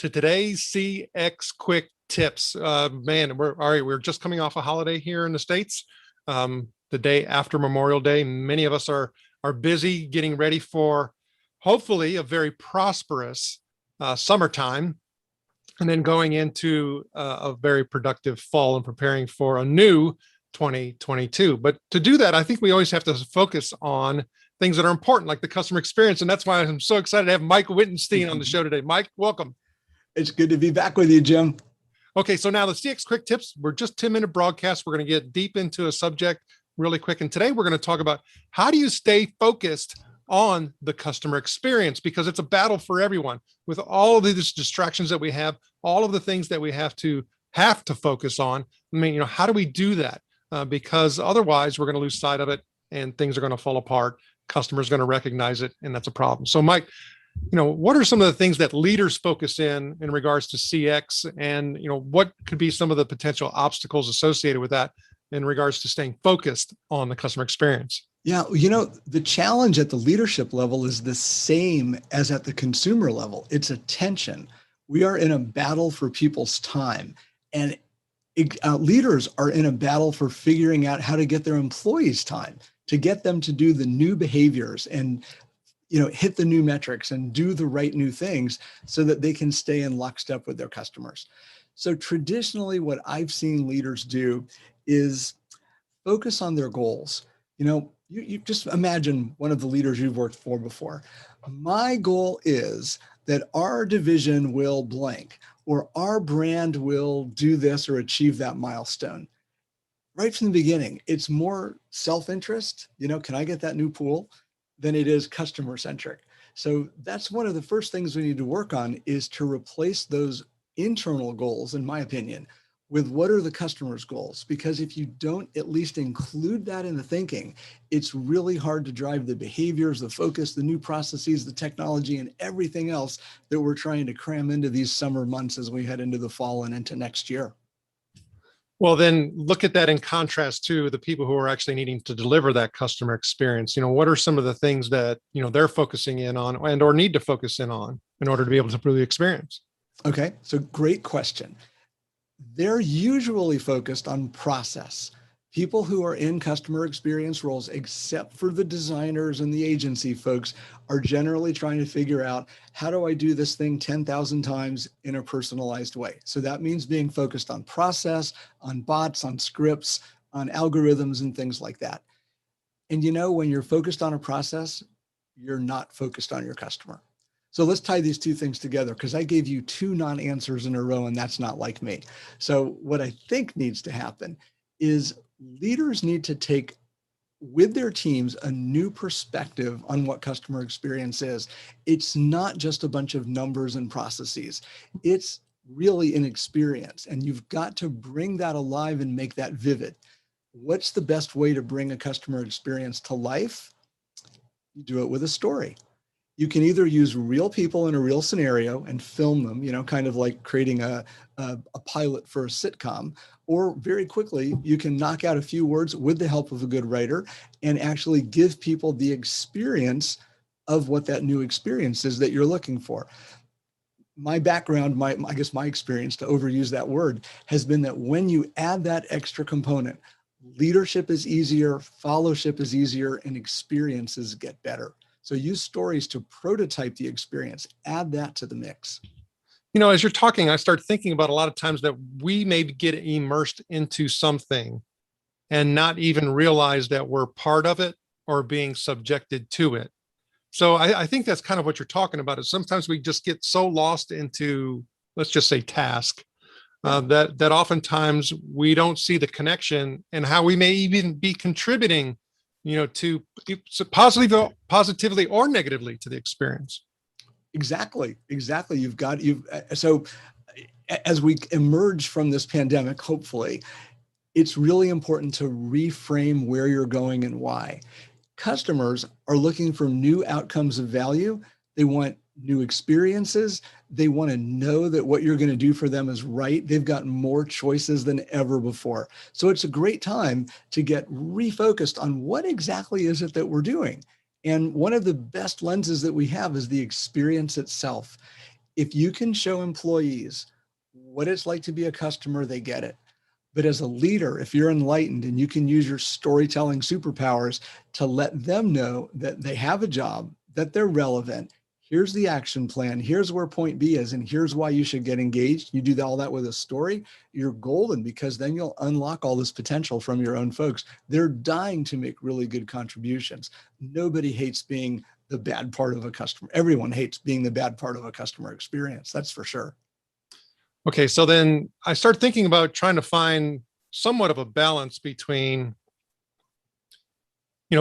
to today's CX quick tips. Man, we're all right. We're just coming off a holiday here in the States. The day after Memorial Day. Many of us are busy getting ready for hopefully a very prosperous summertime, and then going into a very productive fall and preparing for a new 2022. But to do that, I think we always have to focus on things that are important, like the customer experience. And that's why I'm so excited to have Mike Wittenstein on the show today. Mike, welcome. It's good to be back with you, Jim. Okay, so now the CX Quick Tips, we're just 10-minute broadcast. We're going to get deep into a subject really quick. And today we're going to talk about how do you stay focused on the customer experience, because it's a battle for everyone with all of these distractions that we have, all of the things that we have to focus on. I mean, how do we do that? Because otherwise we're going to lose sight of it and things are going to fall apart. Customers are going to recognize it, and that's a problem. So Mike, what are some of the things that leaders focus in regards to CX, and what could be some of the potential obstacles associated with that in regards to staying focused on the customer experience? Yeah, the challenge at the leadership level is the same as at the consumer level. It's attention. We are in a battle for people's time, and leaders are in a battle for figuring out how to get their employees' time, to get them to do the new behaviors and hit the new metrics and do the right new things so that they can stay in lockstep with their customers. So traditionally, what I've seen leaders do is focus on their goals. You just imagine one of the leaders you've worked for before. My goal is that our division will blank, or our brand will do this or achieve that milestone. Right from the beginning, it's more self-interest, can I get that new pool, than it is customer centric. So that's one of the first things we need to work on, is to replace those internal goals, in my opinion, with what are the customer's goals. Because if you don't at least include that in the thinking, it's really hard to drive the behaviors, the focus, the new processes, the technology, and everything else that we're trying to cram into these summer months as we head into the fall and into next year. Well, then look at that in contrast to the people who are actually needing to deliver that customer experience. What are some of the things that, they're focusing in on and or need to focus in on in order to be able to improve the experience? Okay, so great question. They're usually focused on process. People who are in customer experience roles, except for the designers and the agency folks, are generally trying to figure out, how do I do this thing 10,000 times in a personalized way? So that means being focused on process, on bots, on scripts, on algorithms, and things like that. And when you're focused on a process, you're not focused on your customer. So let's tie these two things together, because I gave you two non-answers in a row, and that's not like me. So what I think needs to happen is leaders need to take with their teams a new perspective on what customer experience is. It's not just a bunch of numbers and processes. It's really an experience, and you've got to bring that alive and make that vivid. What's the best way to bring a customer experience to life? You do it with a story. You can either use real people in a real scenario and film them, kind of like creating a pilot for a sitcom, or very quickly, you can knock out a few words with the help of a good writer and actually give people the experience of what that new experience is that you're looking for. My background, my experience, to overuse that word, has been that when you add that extra component, leadership is easier, fellowship is easier, and experiences get better. So use stories to prototype the experience, add that to the mix. As you're talking, I start thinking about a lot of times that we may get immersed into something and not even realize that we're part of it or being subjected to it. So I think that's kind of what you're talking about, is sometimes we just get so lost into, let's just say, task, that oftentimes we don't see the connection and how we may even be contributing to positively or negatively to the experience. Exactly. So as we emerge from this pandemic, hopefully, it's really important to reframe where you're going and why. Customers are looking for new outcomes of value. They want new experiences. They want to know that what you're going to do for them is right. They've got more choices than ever before. So it's a great time to get refocused on what exactly is it that we're doing. And one of the best lenses that we have is the experience itself. If you can show employees what it's like to be a customer, they get it. But as a leader, if you're enlightened and you can use your storytelling superpowers to let them know that they have a job, that they're relevant, here's the action plan, here's where point B is, and here's why you should get engaged. You do all that with a story, you're golden, because then you'll unlock all this potential from your own folks. They're dying to make really good contributions. Nobody hates being the bad part of a customer. Everyone hates being the bad part of a customer experience. That's for sure. Okay, so then I start thinking about trying to find somewhat of a balance between,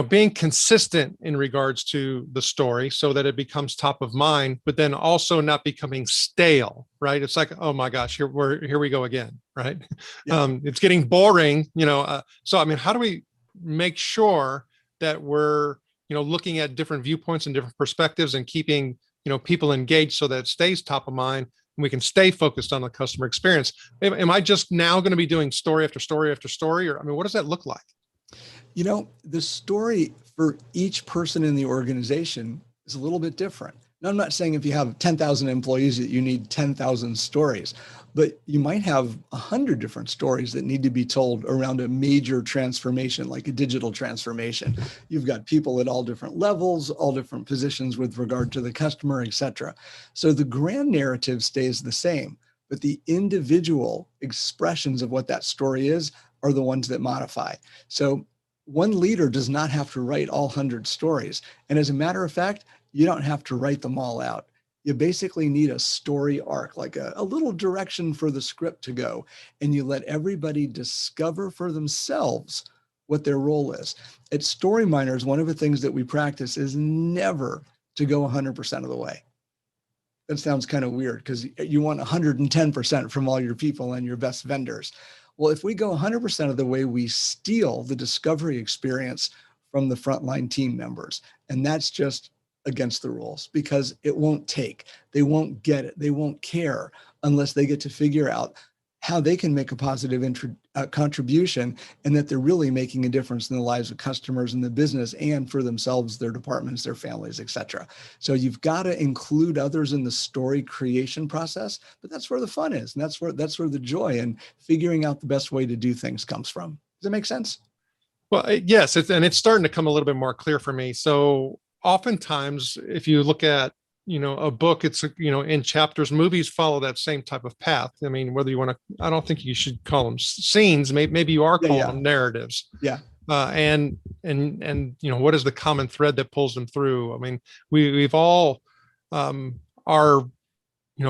being consistent in regards to the story so that it becomes top of mind, but then also not becoming stale, right? It's like, oh my gosh, here we go again, right? Yeah. It's getting boring, so I mean, how do we make sure that we're, looking at different viewpoints and different perspectives and keeping, people engaged so that it stays top of mind and we can stay focused on the customer experience? Am I just now going to be doing story after story after story? Or, I mean, what does that look like? The story for each person in the organization is a little bit different. Now, I'm not saying if you have 10,000 employees that you need 10,000 stories, but you might have 100 different stories that need to be told around a major transformation, like a digital transformation. You've got people at all different levels, all different positions with regard to the customer, et cetera. So the grand narrative stays the same, but the individual expressions of what that story is are the ones that modify. So one leader does not have to write all 100 stories. And as a matter of fact, you don't have to write them all out. You basically need a story arc, like a little direction for the script to go. And you let everybody discover for themselves what their role is. At Story Miners, one of the things that we practice is never to go 100% of the way. That sounds kind of weird because you want 110% from all your people and your best vendors. Well, if we go 100% of the way, we steal the discovery experience from the frontline team members. And that's just against the rules because it won't take, they won't get it, they won't care unless they get to figure out how they can make a positive contribution and that they're really making a difference in the lives of customers in the business and for themselves, their departments, their families, et cetera. So you've got to include others in the story creation process, but that's where the fun is. And that's where the joy and figuring out the best way to do things comes from. Does that make sense? Well, yes, and it's starting to come a little bit more clear for me. So oftentimes, if you look at, a book, it's, in chapters. Movies follow that same type of path. I mean, whether you want to, I don't think you should call them scenes. Maybe you are calling them narratives. Yeah. And what is the common thread that pulls them through? I mean, we've all are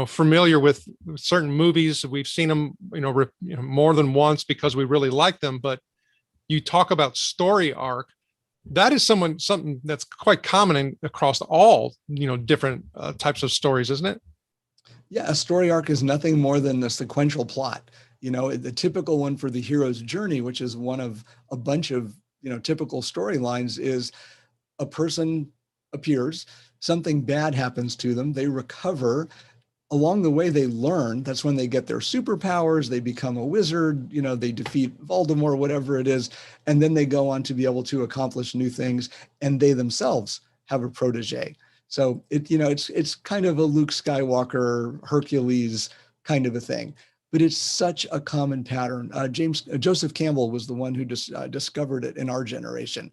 familiar with certain movies. We've seen them more than once because we really like them. But you talk about story arc, that is something that's quite common across all different types of stories, isn't it? Yeah, a story arc is nothing more than a sequential plot. The typical one for the hero's journey, which is one of a bunch of typical storylines, is a person appears, something bad happens to them, they recover. Along the way, they learn. That's when they get their superpowers. They become a wizard. They defeat Voldemort, whatever it is, and then they go on to be able to accomplish new things. And they themselves have a protege. So it's kind of a Luke Skywalker, Hercules kind of a thing. But it's such a common pattern. Joseph Campbell was the one who just discovered it in our generation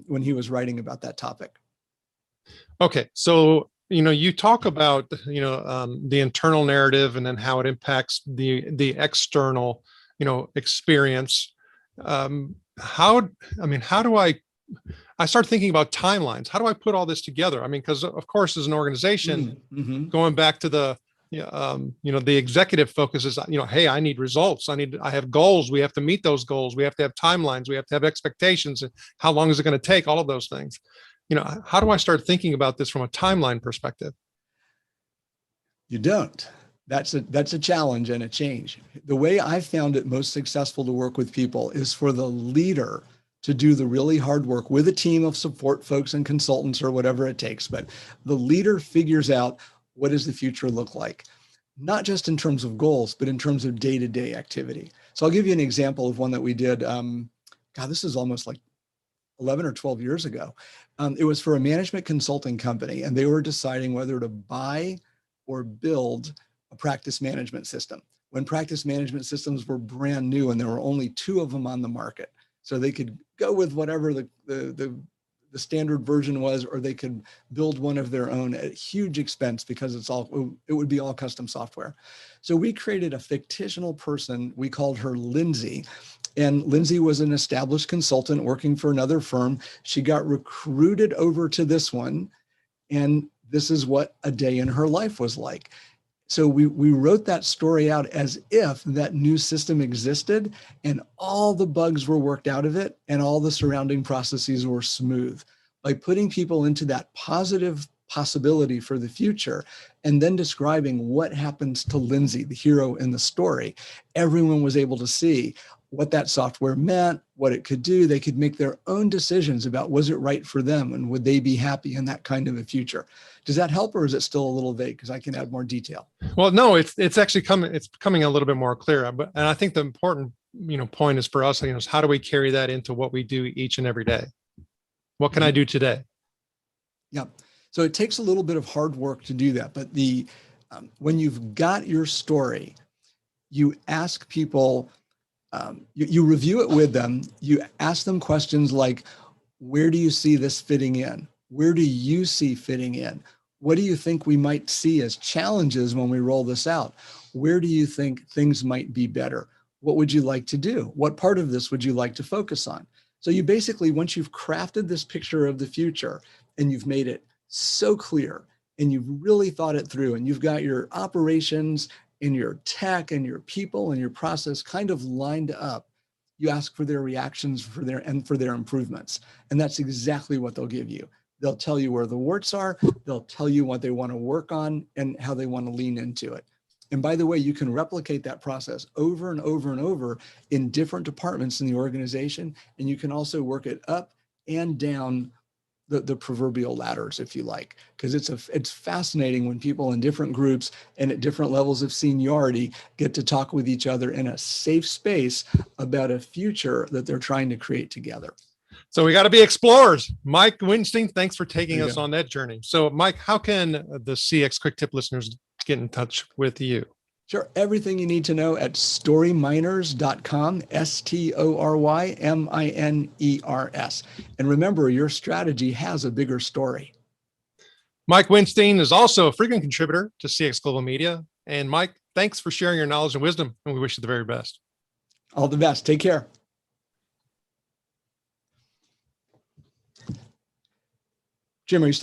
when he was writing about that topic. Okay, so you talk about the internal narrative and then how it impacts the external experience. How do I start thinking about timelines? How do I put all this together? I mean, because of course, as an organization, going back to the the executive focus is, hey, I need results. I have goals. We have to meet those goals. We have to have timelines. We have to have expectations. How long is it going to take? All of those things. How do I start thinking about this from a timeline perspective? You don't. That's a challenge and a change. The way I found it most successful to work with people is for the leader to do the really hard work with a team of support folks and consultants or whatever it takes. But the leader figures out, what does the future look like? Not just in terms of goals, but in terms of day-to-day activity. So I'll give you an example of one that we did. This is almost like 11 or 12 years ago. It was for a management consulting company, and they were deciding whether to buy or build a practice management system. When practice management systems were brand new and there were only 2 of them on the market. So they could go with whatever the standard version was, or they could build one of their own at huge expense because it would be all custom software. So we created a fictional person. We called her Lindsay. And Lindsay was an established consultant working for another firm. She got recruited over to this one. And this is what a day in her life was like. So we wrote that story out as if that new system existed and all the bugs were worked out of it and all the surrounding processes were smooth. By putting people into that positive possibility for the future and then describing what happens to Lindsay, the hero in the story, everyone was able to see what that software meant, what it could do. They could make their own decisions about was it right for them and would they be happy in that kind of a future. Does that help, or is it still a little vague? Because I can add more detail. Well, no, it's actually coming a little bit more clear. And I think the important, point is for us, is how do we carry that into what we do each and every day? What can I do today? Yeah. So it takes a little bit of hard work to do that. But when you've got your story, you ask people, you review it with them. You ask them questions like, where do you see this fitting in? Where do you see fitting in? What do you think we might see as challenges when we roll this out? Where do you think things might be better? What would you like to do? What part of this would you like to focus on? So you basically, once you've crafted this picture of the future and you've made it so clear and you've really thought it through and you've got your operations and your tech and your people and your process kind of lined up, you ask for their reactions for their improvements. And that's exactly what they'll give you. They'll tell you where the warts are. They'll tell you what they want to work on and how they want to lean into it. And by the way, you can replicate that process over and over and over in different departments in the organization. And you can also work it up and down the proverbial ladders, if you like, because it's fascinating when people in different groups and at different levels of seniority get to talk with each other in a safe space about a future that they're trying to create together. So we got to be explorers. Mike Wittenstein, thanks for taking us on that journey. So Mike, how can the CX Quick Tip listeners get in touch with you? Sure. Everything you need to know at storyminers.com, STORYMINERS. And remember, your strategy has a bigger story. Mike Wittenstein is also a frequent contributor to CX Global Media. And Mike, thanks for sharing your knowledge and wisdom. And we wish you the very best. All the best. Take care. Jim, are you